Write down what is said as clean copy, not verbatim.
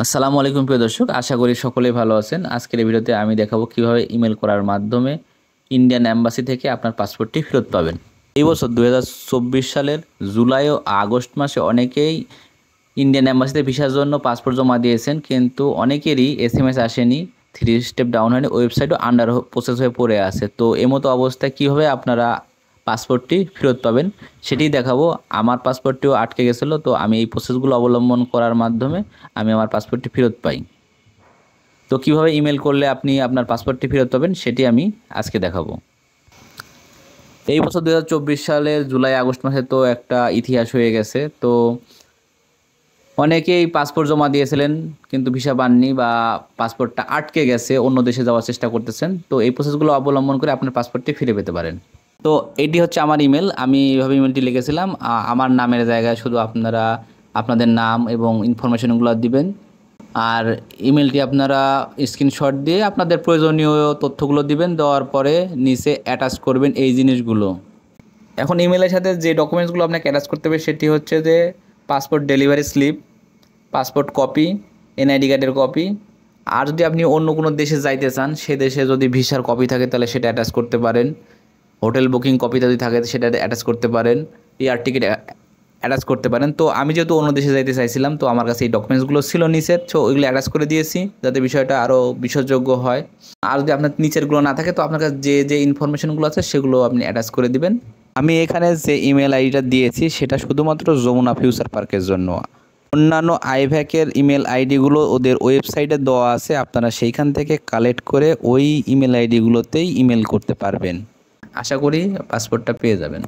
আসসালামু আলাইকুম প্রিয় দর্শক, আশা করি সকলেই ভালো আছেন। আজকের এই ভিডিওতে আমি দেখাবো কিভাবে ইমেল করার মাধ্যমে ইন্ডিয়ান এম্বাসি থেকে আপনার পাসপোর্টটি ফেরত পাবেন। এই বছর 2024 সালের জুলাই ও আগস্ট মাসে অনেকেই ইন্ডিয়ান এম্বাসিতে ভিসার জন্য পাসপোর্ট জমা দিয়েছেন, কিন্তু অনেকেরই SMS আসেনি, 3 স্টেপ ডাউন হয়নি, ওয়েবসাইটও আন্ডার প্রসেস হয়ে পড়ে আছে। তো এমতো অবস্থায় কীভাবে আপনারা পাসপোর্টটি ফেরত পাবেন সেটিই দেখাবো। আমার পাসপোর্টটিও আটকে গেছিলো, তো আমি এই প্রসেসগুলো অবলম্বন করার মাধ্যমে আমি আমার পাসপোর্টটি ফেরত পাই। তো কিভাবে ইমেল করলে আপনি আপনার পাসপোর্টটি ফেরত পাবেন সেটি আমি আজকে দেখাবো। এই বছর 2024 সালের জুলাই আগস্ট মাসে তো একটা ইতিহাস হয়ে গেছে। তো অনেকেই পাসপোর্ট জমা দিয়েছিলেন কিন্তু ভিসা পাননি বা পাসপোর্টটা আটকে গেছে, অন্য দেশে যাওয়ার চেষ্টা করতেছেন। তো এই প্রসেসগুলো অবলম্বন করে আপনার পাসপোর্টটি ফিরে পেতে পারেন। তো এটি হচ্ছে আমার ইমেল। আমি এভাবে ইমেলটি লিখেছিলাম। আমার নামের জায়গায় শুধু আপনারা আপনাদের নাম এবং ইনফরমেশনগুলো দিবেন। আর ইমেলটি আপনারা স্ক্রিনশট দিয়ে আপনাদের প্রয়োজনীয় তথ্যগুলো দিবেন, দেওয়ার পরে নিচে অ্যাটাচ করবেন এই জিনিসগুলো। এখন ইমেলের সাথে যে ডকুমেন্টসগুলো আপনাকে অ্যাটাচ করতে হবে সেটি হচ্ছে যে passport delivery slip, passport copy, NID কার্ডের কপি। আর যদি আপনি অন্য কোনো দেশে যাইতে চান, সে দেশে যদি ভিসার কপি থাকে তাহলে সেটা অ্যাটাচ করতে পারেন। হোটেল বুকিং কপি যদি থাকে সেটা অ্যাটাচ করতে পারেন। এয়ার টিকিট অ্যাটাচ করতে পারেন। তো আমি যেহেতু অন্য দেশে যাইতে চাইছিলাম, তো আমার কাছে এই ডকুমেন্টসগুলো ছিল নিচের, তো ওইগুলো অ্যাটাচ করে দিয়েছি যাতে বিষয়টা আরও বিশ্বাসযোগ্য হয়। আর যদি আপনার নিচেরগুলো না থাকে তো আপনার কাছে যে ইনফরমেশনগুলো আছে সেগুলো আপনি অ্যাটাচ করে দিবেন। আমি এখানে যে ইমেল আইডিটা দিয়েছি সেটা শুধুমাত্র যমুনা ফিউচার পার্কের জন্য। অন্যান্য আইভ্যাকের ইমেল আইডিগুলো ওদের ওয়েবসাইটে দেওয়া আছে, আপনারা সেইখান থেকে কালেক্ট করে ওই ইমেল আইডিগুলোতেই ইমেল করতে পারবেন। আশা করি পাসপোর্টটা পেয়ে যাবেন।